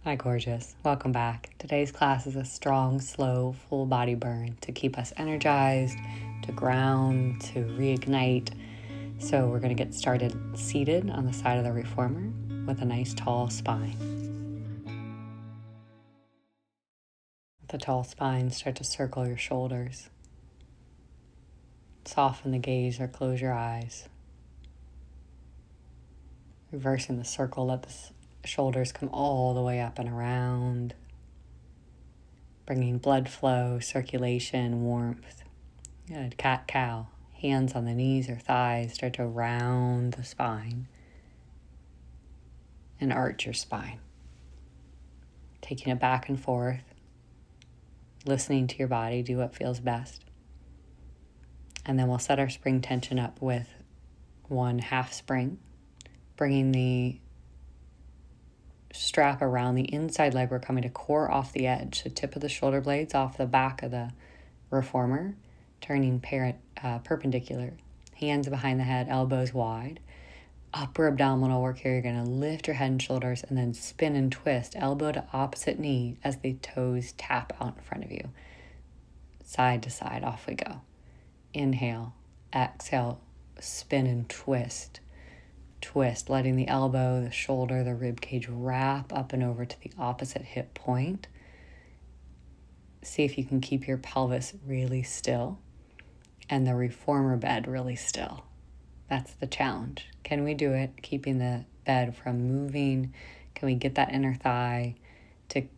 Hi, gorgeous. Welcome back. Today's class is a strong, slow, full body burn to keep us energized, to ground, to reignite. So we're going to get started seated on the side of the reformer with a nice tall spine. With the tall spine, start to circle your shoulders. Soften the gaze or close your eyes. Reversing the circle, let the shoulders come all the way up and around. Bringing blood flow, circulation, warmth. Good. Cat-cow. Hands on the knees or thighs. Start to round the spine and arch your spine. Taking it back and forth. Listening to your body. Do what feels best. And then we'll set our spring tension up with one half spring. Bringing the strap around the inside leg. We're coming to core off the edge. The tip of the shoulder blades off the back of the reformer. Turning perpendicular. Hands behind the head, elbows wide. Upper abdominal work here. You're going to lift your head and shoulders and then spin and twist, elbow to opposite knee as the toes tap out in front of you. Side to side, off we go. Inhale, exhale, spin and twist. Twist, letting the elbow, the shoulder, the rib cage wrap up and over to the opposite hip point. See if you can keep your pelvis really still and the reformer bed really still. That's the challenge. Can we do it keeping the bed from moving? Can we get that inner thigh to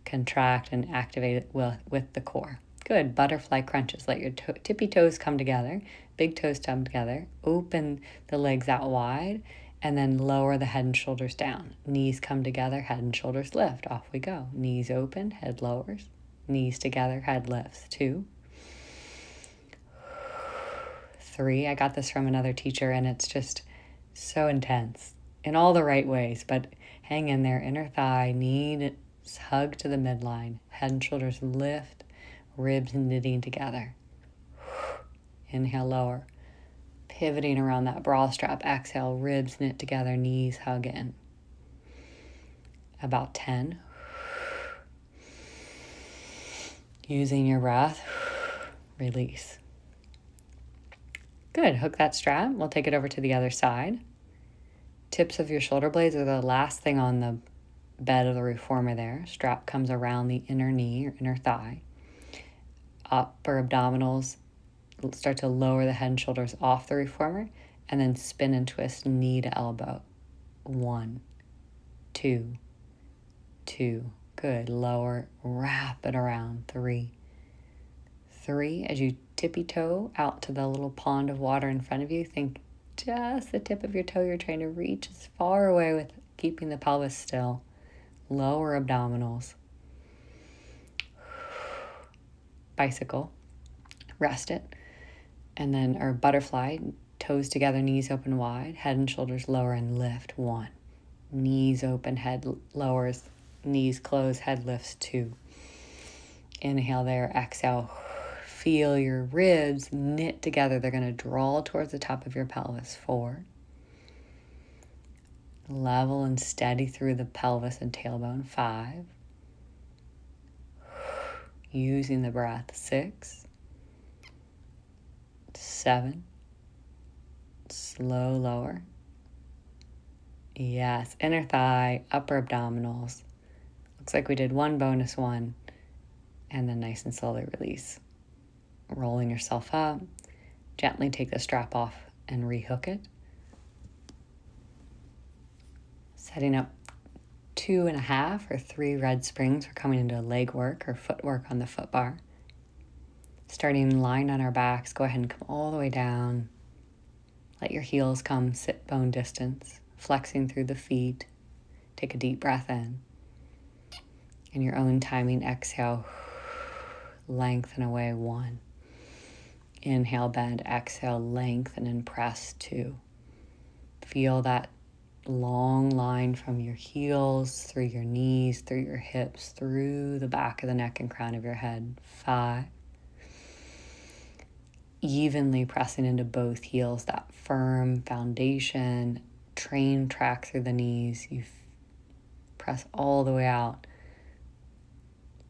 contract and activate it with the core? Good. Butterfly crunches. Let your tippy toes come together. Big toes come together. Open the legs out wide and then lower the head and shoulders down. Knees come together, head and shoulders lift. Off we go. Knees open, head lowers. Knees together, head lifts. 2. 3. I got this from another teacher and it's just so intense in all the right ways, but hang in there. Inner thigh, knees hug to the midline, head and shoulders lift, ribs knitting together. Inhale, lower. Pivoting around that bra strap. Exhale, ribs knit together, knees hug in. About 10. Using your breath, release. Good. Hook that strap. We'll take it over to the other side. Tips of your shoulder blades are the last thing on the bed of the reformer there. Strap comes around the inner knee or inner thigh. Upper abdominals start to lower the head and shoulders off the reformer and then spin and twist knee to elbow. 1, 2, 2. Good. Lower, wrap it around. 3. As you tippy toe out to the little pond of water in front of you, think just the tip of your toe you're trying to reach as far away with keeping the pelvis still. Lower abdominals. Bicycle. Rest it. And then our butterfly, toes together, knees open wide, head and shoulders lower and lift. 1. Knees open, head lowers, knees close, head lifts. 2. Inhale there, exhale. Feel your ribs knit together. They're going to draw towards the top of your pelvis. 4. Level and steady through the pelvis and tailbone. 5. Using the breath. 6. 7. Slow lower. Yes, inner thigh, upper abdominals. Looks like we did one bonus one. And then nice and slowly release. Rolling yourself up. Gently take the strap off and rehook it. Setting up 2.5 or 3 red springs. We're coming into leg work or foot work on the foot bar. Starting lying on our backs, go ahead and come all the way down. Let your heels come sit bone distance, flexing through the feet. Take a deep breath in. In your own timing, exhale, lengthen away. 1. Inhale, bend, exhale, lengthen and press. 2. Feel that long line from your heels, through your knees, through your hips, through the back of the neck and crown of your head. 5. Evenly pressing into both heels, that firm foundation, train track through the knees. You Press all the way out.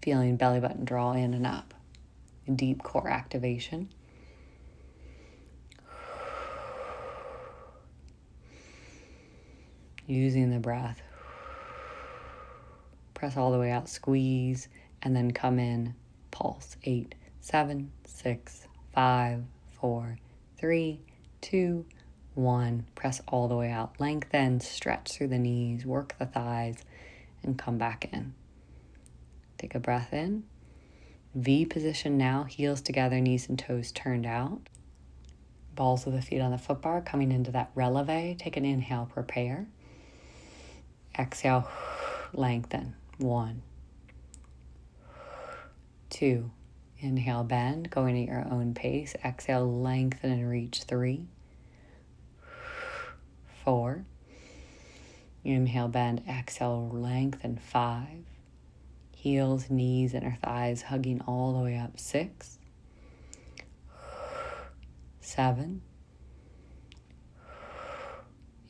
Feeling belly button draw in and up. Deep core activation. Using the breath. Press all the way out, squeeze, and then come in, pulse. 8, 7, 6, 5, 4, 3, 2, 1. Press all the way out. Lengthen, stretch through the knees, work the thighs, and come back in. Take a breath in. V position now, heels together, knees and toes turned out. Balls of the feet on the foot bar, coming into that releve. Take an inhale, prepare. Exhale, lengthen. 1, 2. Inhale, bend, going at your own pace. Exhale, lengthen and reach. 3, 4. Inhale, bend. Exhale, lengthen. 5. Heels, knees, inner thighs hugging all the way up. 6, 7,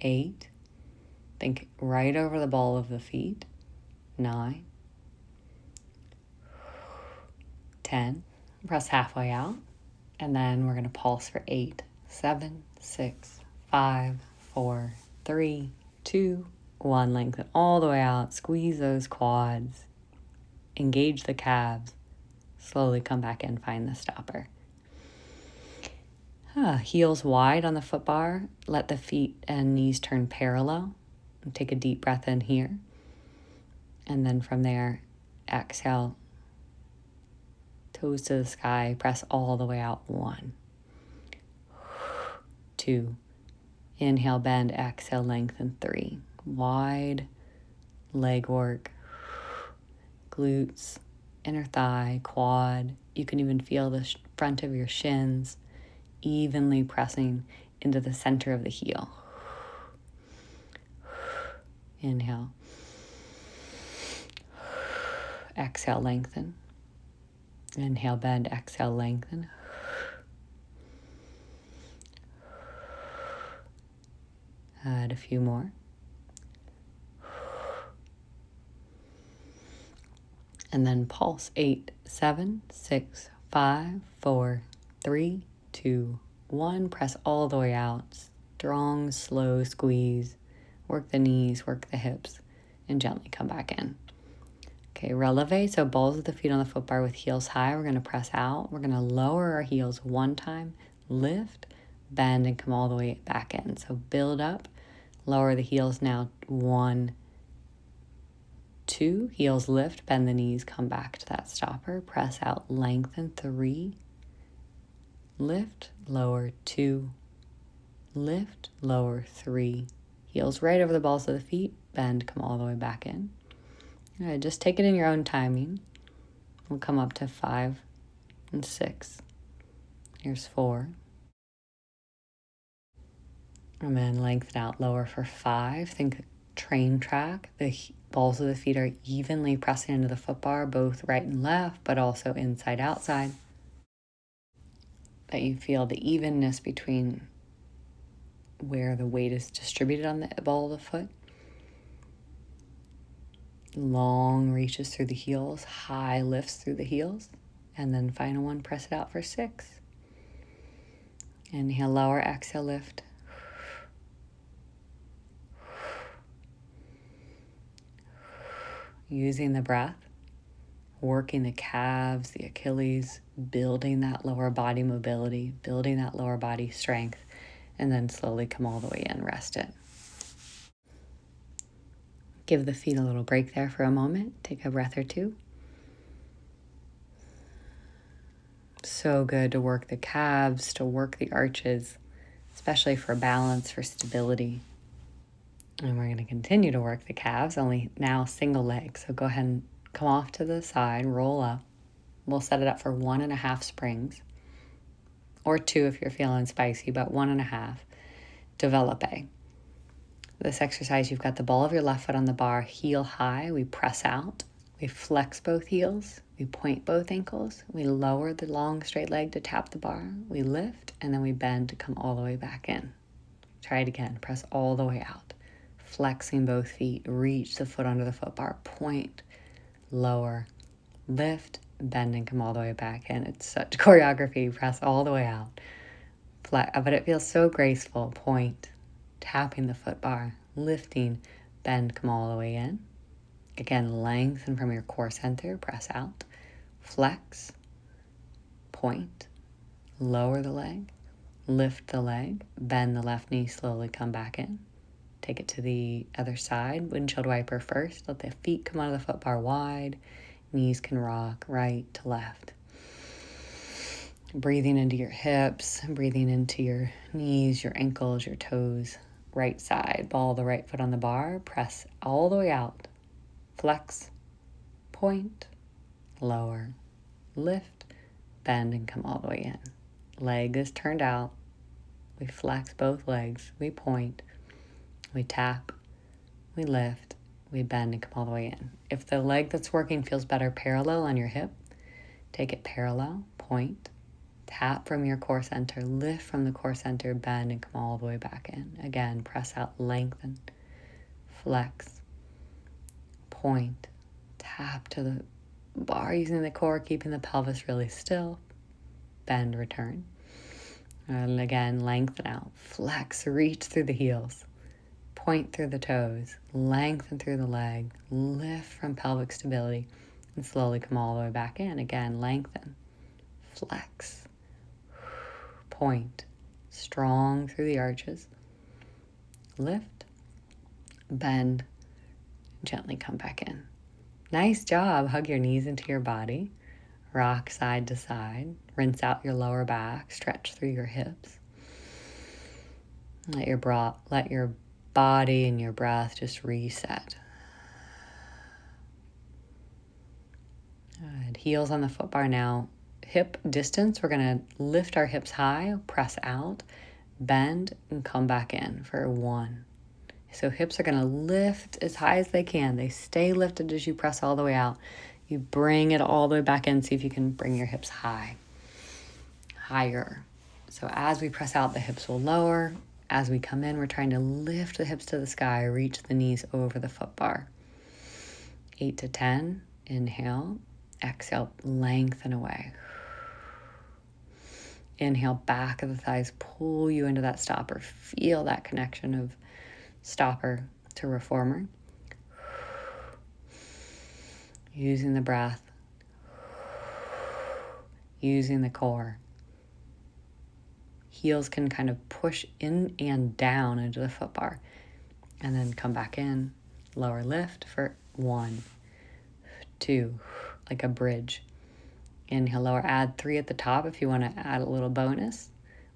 8. Think right over the ball of the feet. 9, 10. Press halfway out. And then we're going to pulse for 8, 7, 6, 5, 4, 3, 2, 1. Lengthen all the way out. Squeeze those quads. Engage the calves. Slowly come back in. Find the stopper. Heels wide on the foot bar. Let the feet and knees turn parallel. And take a deep breath in here. And then from there, exhale. Toes to the sky. Press all the way out. 1, 2. Inhale, bend. Exhale, lengthen. 3. Wide leg work. Glutes, inner thigh, quad. You can even feel the front of your shins evenly pressing into the center of the heel. Inhale. Exhale, lengthen. Inhale, bend. Exhale, lengthen. Add a few more. And then pulse. 8, 7, 6, 5, 4, 3, 2, 1. Press all the way out. Strong, slow squeeze. Work the knees, work the hips, and gently come back in. Okay, releve. So balls of the feet on the foot bar with heels high. We're going to press out. We're going to lower our heels one time. Lift, bend, and come all the way back in. So build up. Lower the heels now. 1, 2. Heels lift, bend the knees, come back to that stopper. Press out, lengthen. 3. Lift, lower. 2. Lift, lower. 3. Heels right over the balls of the feet. Bend, come all the way back in. All right, just take it in your own timing. We'll come up to 5 and 6. Here's 4. And then lengthen out, lower for 5. Think train track. The balls of the feet are evenly pressing into the foot bar, both right and left, but also inside, outside. That you feel the evenness between where the weight is distributed on the ball of the foot. Long reaches through the heels, high lifts through the heels. And then final one, press it out for 6. Inhale, lower, exhale, lift. Using the breath, working the calves, the Achilles, building that lower body mobility, building that lower body strength, and then slowly come all the way in, rest it. Give the feet a little break there for a moment. Take a breath or two. So good to work the calves, to work the arches, especially for balance, for stability. And we're going to continue to work the calves, only now single leg. So go ahead and come off to the side, roll up. We'll set it up for 1.5 springs, or 2 if you're feeling spicy, but 1.5. Develop a. This exercise, you've got the ball of your left foot on the bar, heel high. We press out. We flex both heels. We point both ankles. We lower the long straight leg to tap the bar. We lift, and then we bend to come all the way back in. Try it again. Press all the way out. flexing both feet, reach the foot under the foot bar, point, lower, lift, bend, and come all the way back in. It's such choreography. Press all the way out. But it feels so graceful. Point, tapping the foot bar, lifting, bend, come all the way in. Again, lengthen from your core center, press out, flex, point, lower the leg, lift the leg, bend the left knee, slowly come back in. Take it to the other side, windshield wiper first. Let the feet come out of the foot bar wide. Knees can rock right to left. Breathing into your hips, breathing into your knees, your ankles, your toes. Right side, ball the right foot on the bar, press all the way out. Flex, point, lower, lift, bend, and come all the way in. Leg is turned out. We flex both legs. We point, we tap, we lift, we bend, and come all the way in. If the leg that's working feels better parallel on your hip, take it parallel, point, tap from your core center, lift from the core center, bend, and come all the way back in. Again, press out, lengthen, flex, point, tap to the bar using the core, keeping the pelvis really still, bend, return. And again, lengthen out, flex, reach through the heels, point through the toes, lengthen through the leg, lift from pelvic stability, and slowly come all the way back in. Again, lengthen, flex, point, strong through the arches, lift, bend, gently come back in. Nice job. Hug your knees into your body. Rock side to side. Rinse out your lower back. Stretch through your hips. Let your body and your breath just reset. Good. Heels on the foot bar now. Hip distance. We're going to lift our hips high, press out, bend, and come back in for 1. So hips are going to lift as high as they can. They stay lifted as you press all the way out. You bring it all the way back in. See if you can bring your hips higher. So as we press out, the hips will lower. As we come in, we're trying to lift the hips to the sky, reach the knees over the foot bar. 8 to 10, inhale, exhale, lengthen away. Inhale, back of the thighs, pull you into that stopper. Feel that connection of stopper to reformer. Using the breath, using the core. Heels can kind of push in and down into the foot bar, and then come back in, lower lift for 1, 2, like a bridge. Inhale, lower, add 3 at the top if you want to add a little bonus,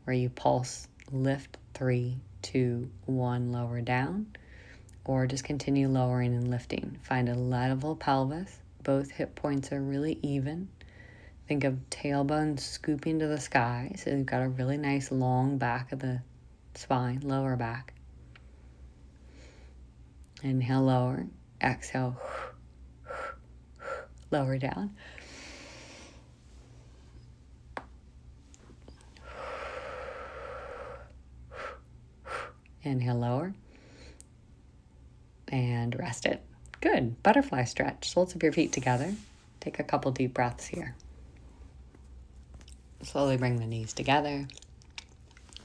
where you pulse, lift, 3, 2, 1, lower down, or just continue lowering and lifting. Find a level pelvis. Both hip points are really even. Think of tailbone scooping to the sky. So you've got a really nice long back of the spine, lower back. Inhale, lower. Exhale, lower down. Inhale, lower. And rest it. Good. Butterfly stretch. Soles of your feet together. Take a couple deep breaths here. Slowly bring the knees together.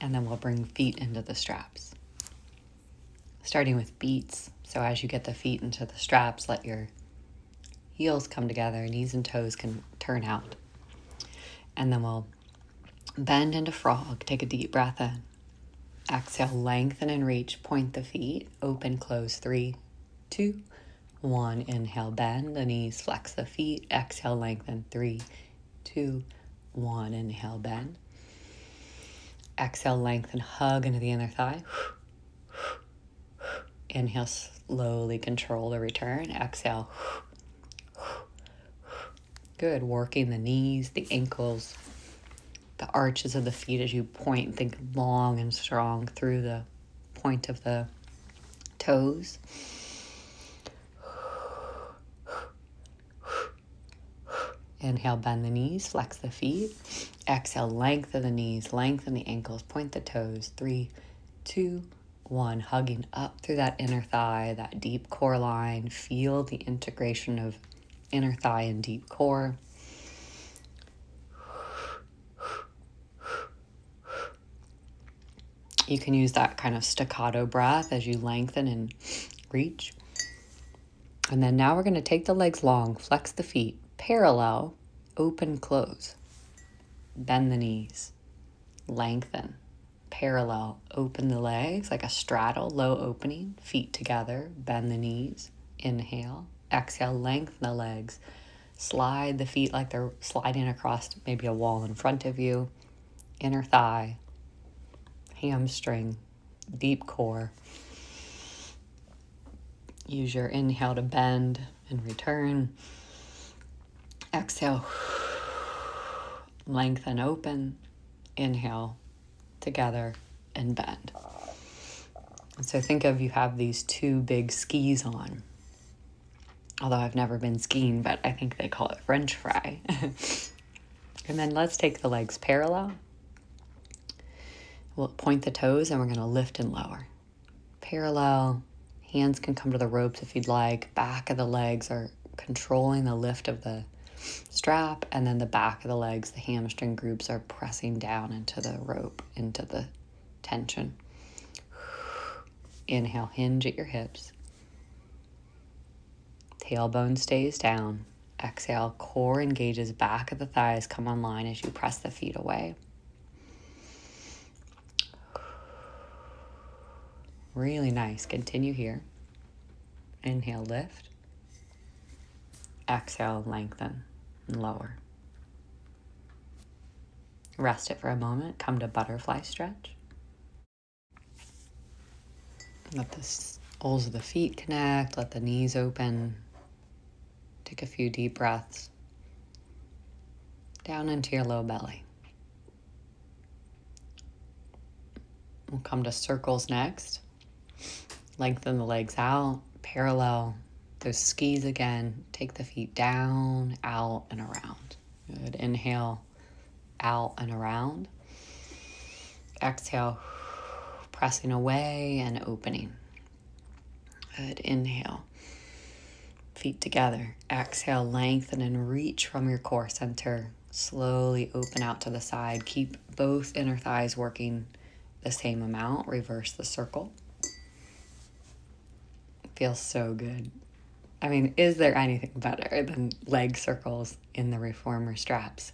And then we'll bring feet into the straps. Starting with beats. So as you get the feet into the straps, let your heels come together. Knees and toes can turn out. And then we'll bend into frog. Take a deep breath in. Exhale, lengthen and reach. Point the feet. Open, close. 3, 2, 1. Inhale, bend the knees. Flex the feet. Exhale, lengthen. 3, 2, 1. Inhale, bend. Exhale, lengthen. Hug into the inner thigh. Inhale, slowly control the return. Exhale. Good. Working the knees, the ankles, the arches of the feet as you point. Think long and strong through the point of the toes. Inhale, bend the knees, flex the feet. Exhale, lengthen the knees, lengthen the ankles, point the toes. 3, 2, One, hugging up through that inner thigh, that deep core line. Feel the integration of inner thigh and deep core. You can use that kind of staccato breath as you lengthen and reach. And then now we're going to take the legs long, flex the feet, parallel, open, close. Bend the knees, lengthen, parallel, open the legs like a straddle, low opening, feet together, bend the knees, inhale, exhale, lengthen the legs, slide the feet like they're sliding across maybe a wall in front of you, inner thigh, hamstring, deep core. Use your inhale to bend and return. Exhale, lengthen, open. Inhale, together, and bend. So think of you have these two big skis on. Although I've never been skiing, but I think they call it French fry. And then let's take the legs parallel. We'll point the toes and we're going to lift and lower. Parallel. Hands can come to the ropes if you'd like. Back of the legs are controlling the lift of the strap, and then the back of the legs, the hamstring groups, are pressing down into the rope, into the tension. Inhale, hinge at your hips. Tailbone stays down. Exhale, core engages, back of the thighs come online as you press the feet away. Really nice. Continue here. Inhale, lift. Exhale, lengthen and lower. Rest it for a moment. Come to butterfly stretch. Let the soles of the feet connect. Let the knees open. Take a few deep breaths. Down into your low belly. We'll come to circles next. Lengthen the legs out, parallel those skis again. Take the feet down, out, and around. Good. Inhale, out and around. Exhale, pressing away and opening. Good. Inhale, feet together. Exhale, lengthen and reach from your core center. Slowly open out to the side. Keep both inner thighs working the same amount. Reverse the circle. Feels so good. I mean, is there anything better than leg circles in the reformer straps?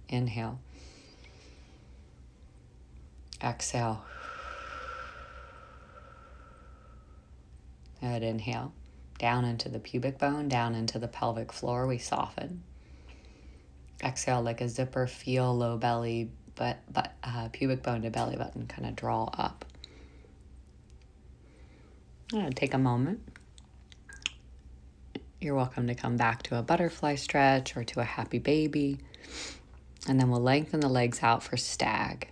Inhale. Exhale. Good. Inhale. Down into the pubic bone, down into the pelvic floor. We soften. Exhale like a zipper. Feel low belly, but pubic bone to belly button kind of draw up. Take a moment. You're welcome to come back to a butterfly stretch or to a happy baby. And then we'll lengthen the legs out for stag.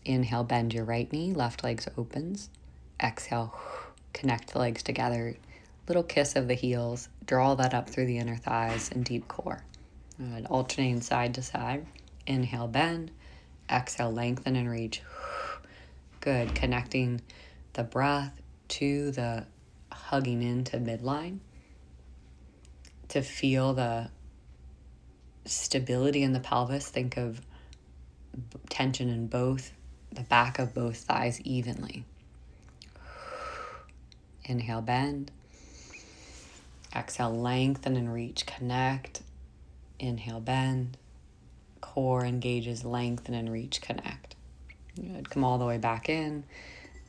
Inhale, bend your right knee, left leg opens. Exhale, connect the legs together. Little kiss of the heels. Draw that up through the inner thighs and deep core. Good. Alternating side to side. Inhale, bend. Exhale, lengthen and reach. Good. Connecting the breath to the hugging into midline to feel the stability in the pelvis. Think of tension in both, the back of both thighs evenly. Inhale, bend. Exhale, lengthen and reach. Connect. Inhale, bend. Core engages, lengthen and reach, connect. Good. Come all the way back in.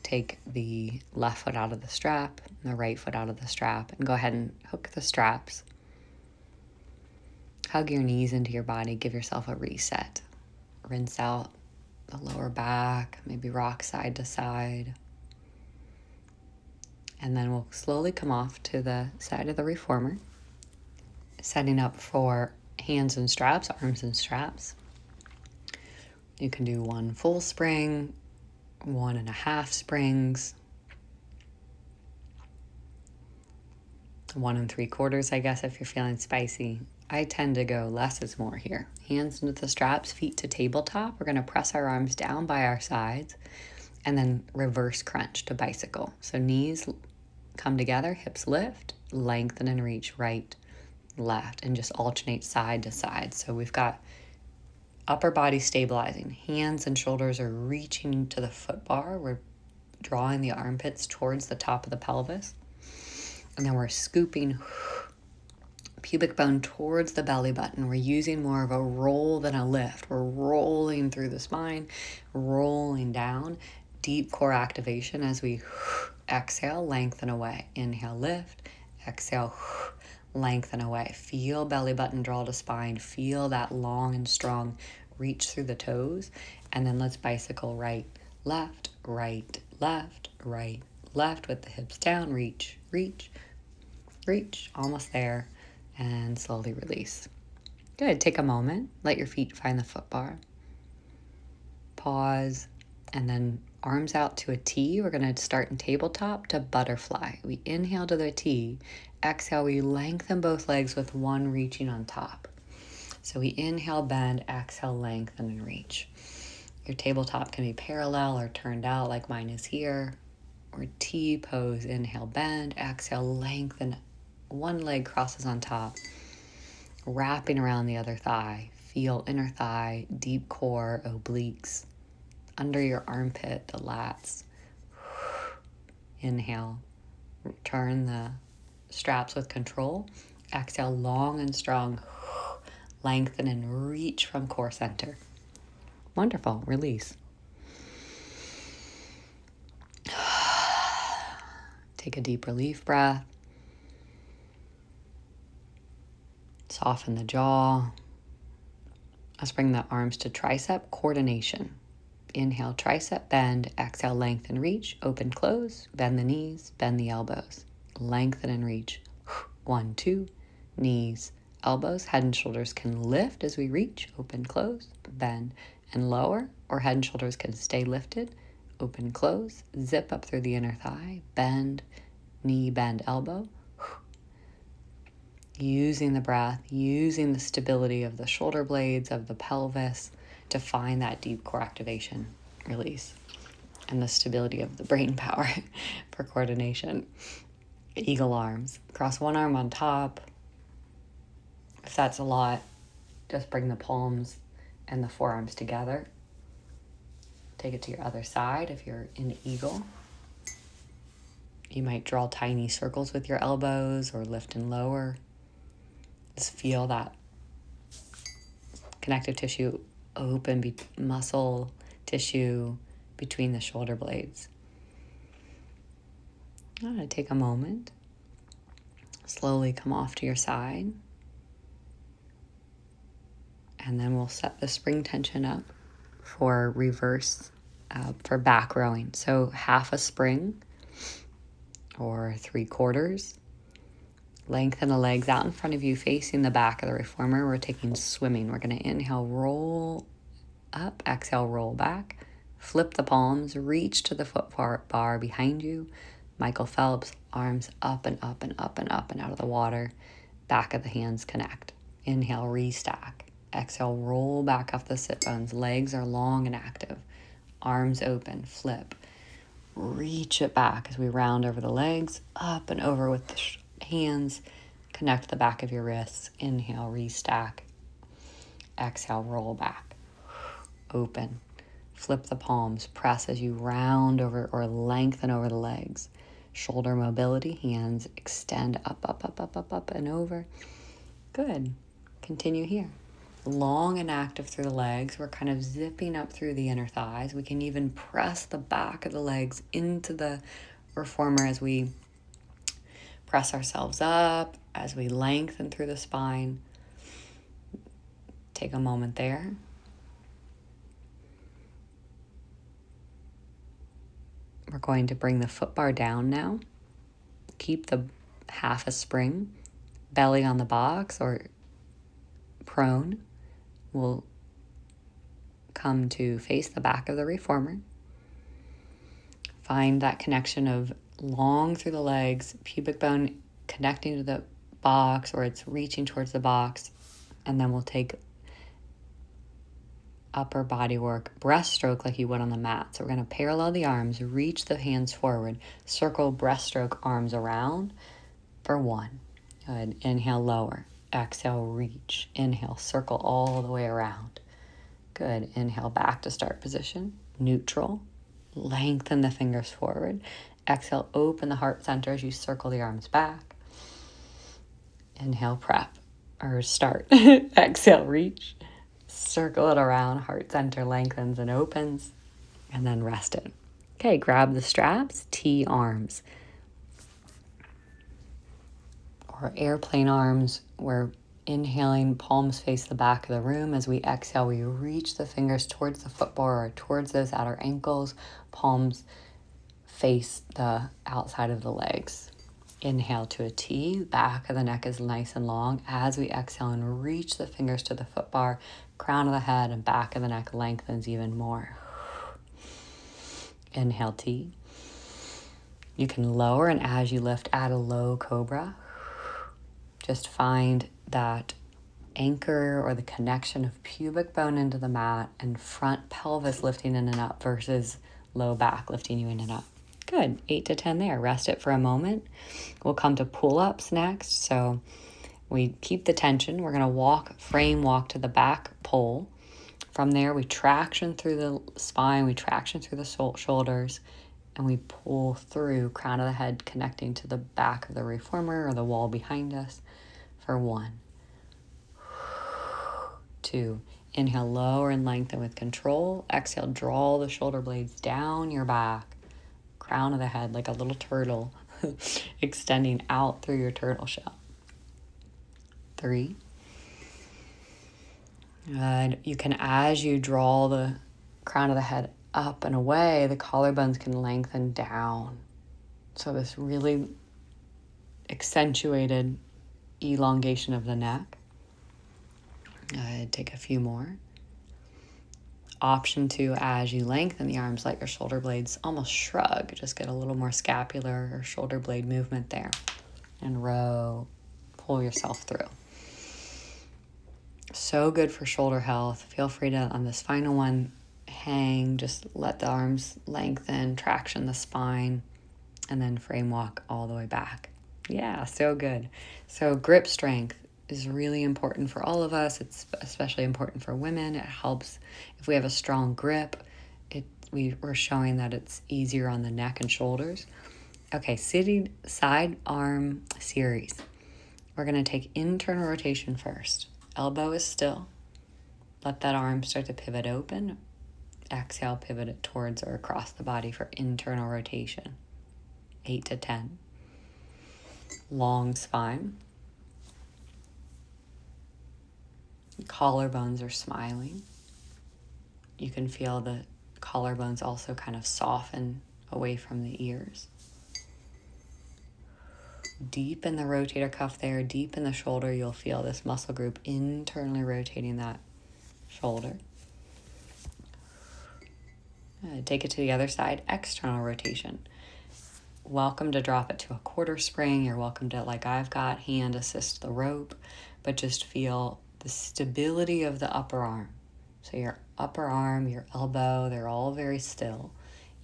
Take the left foot out of the strap, and the right foot out of the strap, and go ahead and hook the straps. Hug your knees into your body. Give yourself a reset. Rinse out the lower back, maybe rock side to side. And then we'll slowly come off to the side of the reformer, setting up for hands and straps, arms and straps. You can do 1 full spring, 1.5 springs, 1 3/4, I guess, if you're feeling spicy. I tend to go less is more here. Hands into the straps, feet to tabletop. We're going to press our arms down by our sides and then reverse crunch to bicycle. So knees come together, hips lift, lengthen and reach right, left, and just alternate side to side. So we've got upper body stabilizing. Hands and shoulders are reaching to the foot bar. We're drawing the armpits towards the top of the pelvis. And then we're scooping pubic bone towards the belly button. We're using more of a roll than a lift. We're rolling through the spine, rolling down. Deep core activation as we exhale, lengthen away. Inhale, lift. Exhale, lengthen away. Feel belly button draw to spine. Feel that long and strong reach through the toes. And then let's bicycle right, left, right, left, right, left with the hips down. Reach, reach, reach. Almost there. And slowly release. Good. Take a moment. Let your feet find the foot bar. Pause. And then arms out to a T. We're going to start in tabletop to butterfly. We inhale to the T. Exhale, we lengthen both legs with one reaching on top. So we inhale, bend, exhale, lengthen, and reach. Your tabletop can be parallel or turned out like mine is here. Or T pose, inhale, bend, exhale, lengthen. One leg crosses on top, wrapping around the other thigh. Feel inner thigh, deep core, obliques. Under your armpit, the lats. Inhale, turn the straps with control. Exhale, long and strong. Lengthen and reach from core center. Wonderful. Release. Take a deep relief breath. Soften the jaw. Let's bring the arms to tricep coordination. Inhale, tricep, bend. Exhale, lengthen, reach. Open, close. Bend the knees, bend the elbows. Lengthen and reach. 1, 2. Knees, elbows, head and shoulders can lift as we reach. Open, close, bend, and lower. Or head and shoulders can stay lifted. Open, close. Zip up through the inner thigh. Bend, knee, bend, elbow. Using the breath, using the stability of the shoulder blades, of the pelvis to find that deep core activation, release, and the stability of the brain power for coordination. Eagle arms. Cross one arm on top. If that's a lot, just bring the palms and the forearms together. Take it to your other side if you're in eagle. You might draw tiny circles with your elbows or lift and lower. Just feel that connective tissue open, muscle tissue between the shoulder blades. I'm going to take a moment. Slowly come off to your side. And then we'll set the spring tension up for reverse, for back rowing. So half a spring or 3/4. Lengthen the legs out in front of you, facing the back of the reformer. We're taking swimming. We're going to inhale, roll up, exhale, roll back. Flip the palms, reach to the foot bar behind you. Michael Phelps, arms up and up and up and up and out of the water. Back of the hands connect. Inhale, restack. Exhale, roll back off the sit bones. Legs are long and active. Arms open, flip. Reach it back as we round over the legs, up and over with the hands. Connect the back of your wrists. Inhale, restack. Exhale, roll back. Open. Flip the palms. Press as you round over or lengthen over the legs. Shoulder mobility. Hands extend up, up, up, up, up, up, and over. Good. Continue here. Long and active through the legs. We're kind of zipping up through the inner thighs. We can even press the back of the legs into the reformer as we press ourselves up, as we lengthen through the spine. Take a moment there. We're going to bring the foot bar down now. Keep the half a spring, belly on the box or prone. We'll come to face the back of the reformer. Find that connection of long through the legs, pubic bone connecting to the box, or it's reaching towards the box. And then we'll take upper body work, breaststroke like you would on the mat. So we're going to parallel the arms, reach the hands forward, circle breaststroke arms around for 1. Good. Inhale, lower. Exhale, reach. Inhale, circle all the way around. Good. Inhale, back to start position. Neutral. Lengthen the fingers forward. Exhale, open the heart center as you circle the arms back. Inhale, prep or start. Exhale, reach. Circle it around. Heart center lengthens and opens. And then rest it. Okay, grab the straps, T arms. Or airplane arms. We're inhaling, palms face the back of the room. As we exhale, we reach the fingers towards the footbar or towards those outer ankles. Palms face the outside of the legs. Inhale to a T. Back of the neck is nice and long. As we exhale and reach the fingers to the footbar, crown of the head and back of the neck lengthens even more. Inhale, T. You can lower, and as you lift, add a low cobra. Just find that anchor or the connection of pubic bone into the mat and front pelvis lifting in and up versus low back lifting you in and up. Good. 8 to 10 there. Rest it for a moment. We'll come to pull-ups next. So we keep the tension. We're going to frame walk to the back pole. From there, we traction through the spine, we traction through the shoulders, and we pull through crown of the head connecting to the back of the reformer or the wall behind us for 1. 2. Inhale, lower and lengthen with control. Exhale, draw the shoulder blades down your back. Crown of the head like a little turtle extending out through your turtle shell. 3. Good. You can, as you draw the crown of the head up and away, the collarbones can lengthen down. So this really accentuated elongation of the neck. Take a few more. Option 2, as you lengthen the arms, let your shoulder blades almost shrug. Just get a little more scapular or shoulder blade movement there. And row, pull yourself through. So good for shoulder health. Feel free to, on this final one, hang, just let the arms lengthen, traction the spine, and then frame walk all the way back. Yeah, so good. So grip strength is really important for all of us. It's especially important for women. It helps if we have a strong grip. We're showing that it's easier on the neck and shoulders. Okay, sitting side arm series. We're going to take internal rotation first. Elbow is still. Let that arm start to pivot open. Exhale, pivot it towards or across the body for internal rotation. 8 to 10. Long spine. Collarbones are smiling. You can feel the collarbones also kind of soften away from the ears. Deep in the rotator cuff there, deep in the shoulder, you'll feel this muscle group internally rotating that shoulder. Take it to the other side, external rotation. Welcome to drop it to a quarter spring. You're welcome to, like I've got, hand assist the rope, but just feel the stability of the upper arm. So your upper arm, your elbow, they're all very still,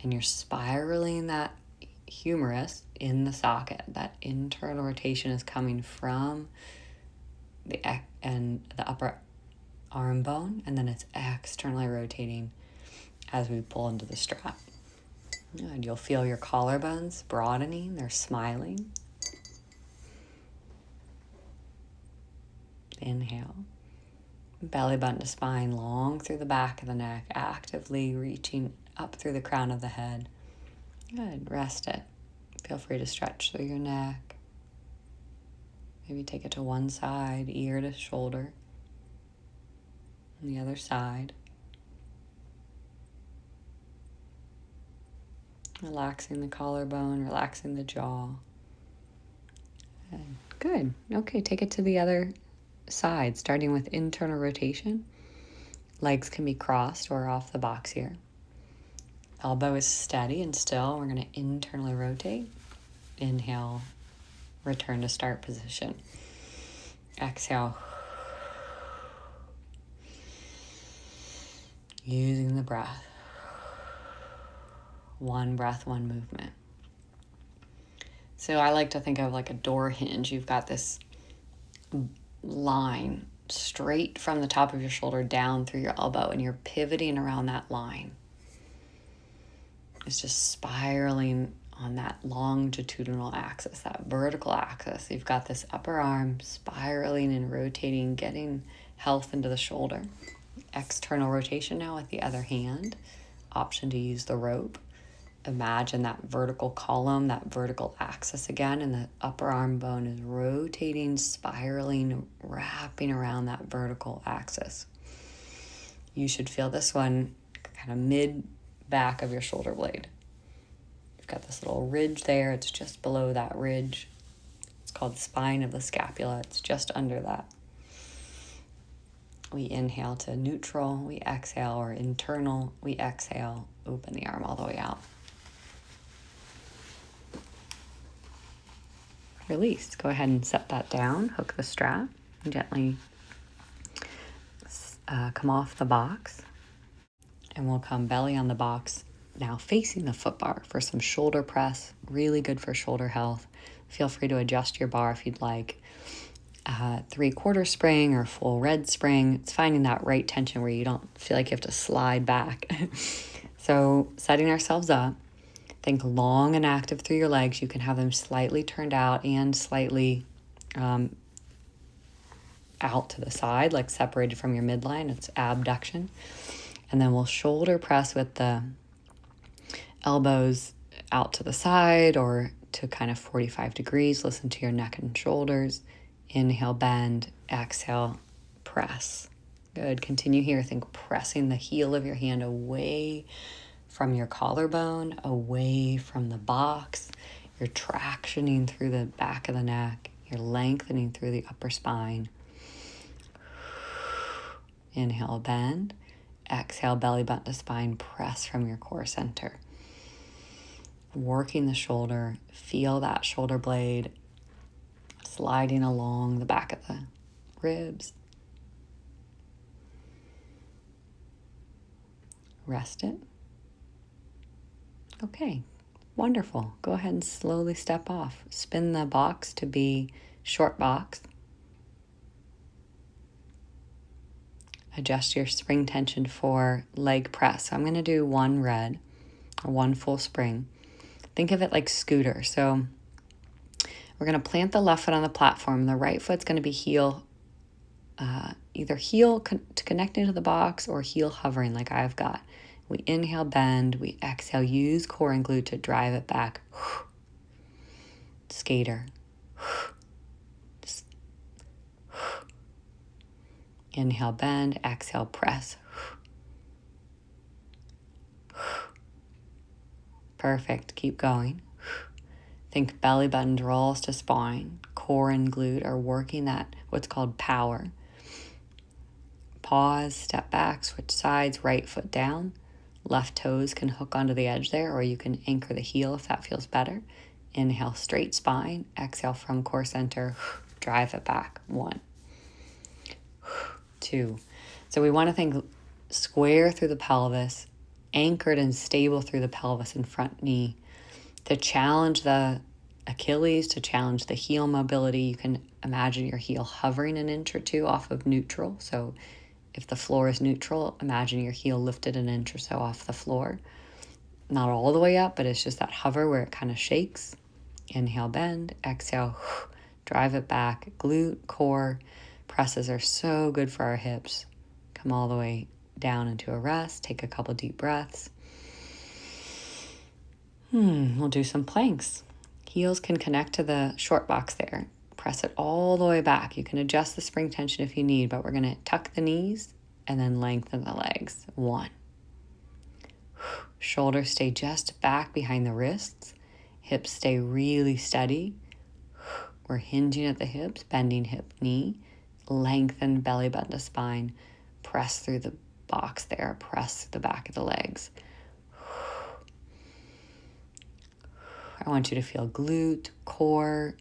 and you're spiraling that humerus in the socket. That internal rotation is coming from the upper arm bone, and then it's externally rotating as we pull into the strap. And you'll feel your collarbones broadening, they're smiling. Inhale. Belly button to spine, long through the back of the neck, actively reaching up through the crown of the head. Good. Rest it. Feel free to stretch through your neck. Maybe take it to one side, ear to shoulder. And the other side. Relaxing the collarbone, relaxing the jaw. Good. Okay, take it to the other side, starting with internal rotation. Legs can be crossed or off the box here. Elbow is steady and still. We're going to internally rotate. Inhale, return to start position. Exhale, Using the breath. One breath, one movement. So I like to think of like a door hinge. You've got this line straight from the top of your shoulder down through your elbow, and you're pivoting around that line. It's just spiraling on that longitudinal axis, that vertical axis. You've got this upper arm spiraling and rotating, getting health into the shoulder. External rotation now with the other hand. Option to use the rope. Imagine that vertical column, that vertical axis again, and the upper arm bone is rotating, spiraling, wrapping around that vertical axis. You should feel this one kind of mid back of your shoulder blade. You've got this little ridge there. It's just below that ridge. It's called the spine of the scapula. It's just under that. We inhale to neutral. We exhale, or internal. We exhale, open the arm all the way out. Release. Go ahead and set that down. Hook the strap. And gently come off the box. And we'll come belly on the box, now facing the foot bar for some shoulder press. Really good for shoulder health. Feel free to adjust your bar if you'd like. 3/4 spring or full red spring. It's finding that right tension where you don't feel like you have to slide back. So setting ourselves up. Think long and active through your legs. You can have them slightly turned out and slightly out to the side, like separated from your midline. It's abduction. And then we'll shoulder press with the elbows out to the side or to kind of 45 degrees. Listen to your neck and shoulders. Inhale, bend. Exhale, press. Good. Continue here. Think pressing the heel of your hand away from your collarbone, away from the box. You're tractioning through the back of the neck. You're lengthening through the upper spine. Inhale, bend. Exhale, belly button to spine. Press from your core center. Working the shoulder. Feel that shoulder blade sliding along the back of the ribs. Rest it. Okay, wonderful. Go ahead and slowly step off. Spin the box to be short box. Adjust your spring tension for leg press. So I'm going to do one red or one full spring. Think of it like scooter. So we're going to plant the left foot on the platform. The right foot's going to be either heel connecting to the box or heel hovering like I've got. We inhale, bend. We exhale, use core and glute to drive it back. Skater. Inhale, bend. Exhale, press. Perfect. Keep going. Think belly button rolls to spine. Core and glute are working that, what's called power. Pause, step back, switch sides, right foot down. Left toes can hook onto the edge there, or you can anchor the heel if that feels better. Inhale, straight spine. Exhale from core center. Drive it back. 1, 2. So we want to think square through the pelvis, anchored and stable through the pelvis and front knee. To challenge the Achilles, to challenge the heel mobility, you can imagine your heel hovering an inch or two off of neutral. So if the floor is neutral, imagine your heel lifted an inch or so off the floor. Not all the way up, but it's just that hover where it kind of shakes. Inhale, bend. Exhale, drive it back. Glute, core presses are so good for our hips. Come all the way down into a rest. Take a couple deep breaths. We'll do some planks. Heels can connect to the short box there. Press it all the way back. You can adjust the spring tension if you need, but we're going to tuck the knees and then lengthen the legs. 1. Shoulders stay just back behind the wrists. Hips stay really steady. We're hinging at the hips, bending hip, knee. Lengthen belly button to spine. Press through the box there. Press through the back of the legs. I want you to feel glute, core,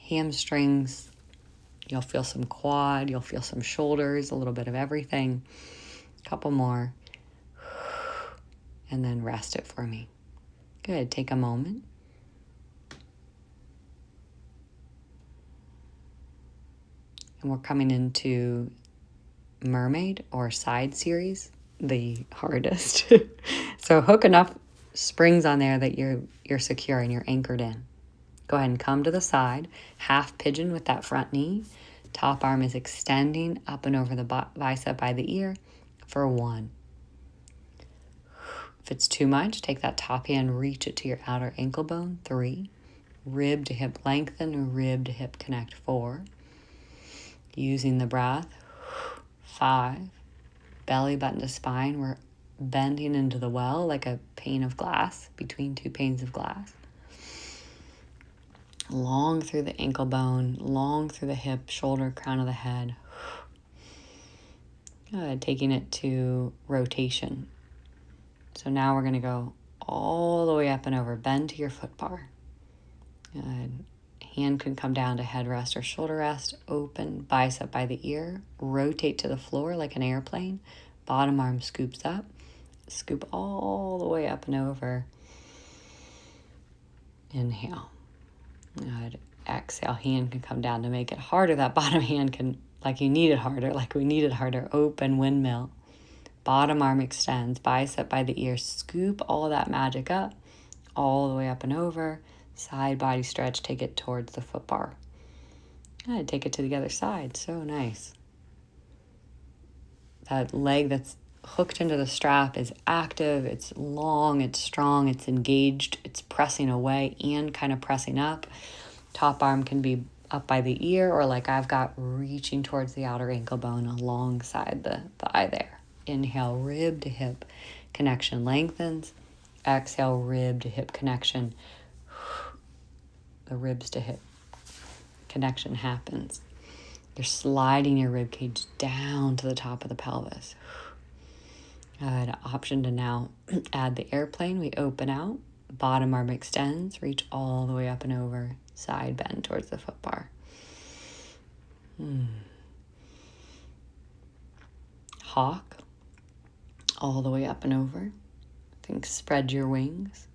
hamstrings. You'll feel some quad. You'll feel some shoulders, a little bit of everything. Couple more. And then rest it for me. Good. Take a moment. And we're coming into mermaid or side series, the hardest. So hook enough springs on there that you're secure and you're anchored in. Go ahead and come to the side, half pigeon with that front knee. Top arm is extending up and over the bicep by the ear for 1. If it's too much, take that top hand, reach it to your outer ankle bone, 3. Rib to hip lengthen, rib to hip connect, 4. Using the breath, 5. Belly button to spine, we're bending into the well like a pane of glass, between 2 panes of glass. Long through the ankle bone, long through the hip, shoulder, crown of the head. Good, taking it to rotation. So now we're going to go all the way up and over. Bend to your foot bar. Good. Hand can come down to head rest or shoulder rest. Open bicep by the ear. Rotate to the floor like an airplane. Bottom arm scoops up. Scoop all the way up and over. Inhale. Good. Exhale. Hand can come down to make it harder. That bottom hand can, like you need it harder, like we need it harder. Open windmill. Bottom arm extends. Bicep by the ear. Scoop all that magic up. All the way up and over. Side body stretch. Take it towards the foot bar. Good. Take it to the other side. So nice. That leg that's hooked into the strap is active. It's long. It's strong. It's engaged. It's pressing away and kind of pressing up. Top arm can be up by the ear or like I've got reaching towards the outer ankle bone alongside the thigh there. Inhale, rib to hip connection lengthens. Exhale, rib to hip connection. The ribs to hip connection happens. You're sliding your rib cage down to the top of the pelvis. Good. Option to now add the airplane. We open out. Bottom arm extends. Reach all the way up and over. Side bend towards the foot bar. Hawk. All the way up and over. Think spread your wings.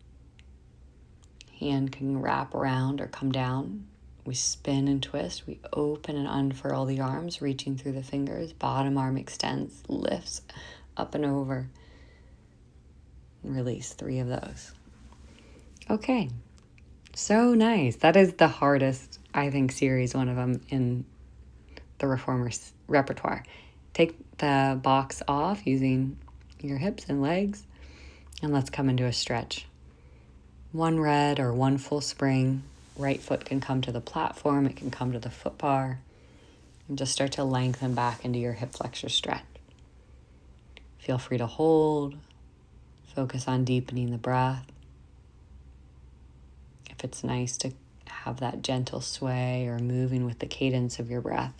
Hand can wrap around or come down. We spin and twist. We open and unfurl the arms, reaching through the fingers. Bottom arm extends, lifts up and over. Release 3 of those. Okay. So nice. That is the hardest, I think, series, one of them in the reformer's repertoire. Take the box off using your hips and legs, and let's come into a stretch. 1 red or 1 full spring. Right foot can come to the platform. It can come to the foot bar. And just start to lengthen back into your hip flexor stretch. Feel free to hold. Focus on deepening the breath. If it's nice to have that gentle sway or moving with the cadence of your breath.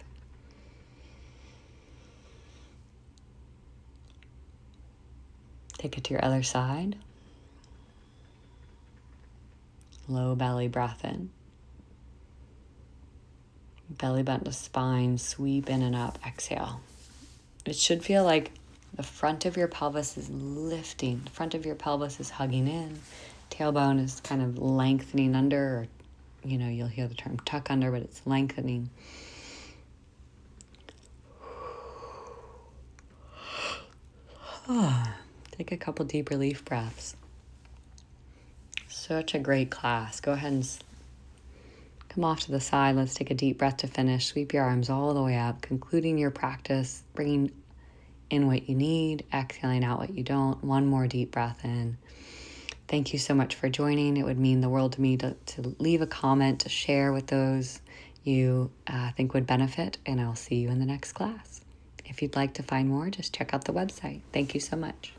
Take it to your other side. Low belly breath in. Belly button to spine, sweep in and up, exhale. It should feel like the front of your pelvis is lifting. The front of your pelvis is hugging in. Tailbone is kind of lengthening under, or, you'll hear the term tuck under, but it's lengthening. Take a couple deep relief breaths. Such a great class. Go ahead and come off to the side. Let's take a deep breath to finish. Sweep your arms all the way up, concluding your practice, bringing in what you need, exhaling out what you don't. 1 more deep breath in. Thank you so much for joining. It would mean the world to me to leave a comment, to share with those you think would benefit, and I'll see you in the next class. If you'd like to find more, just check out the website. Thank you so much.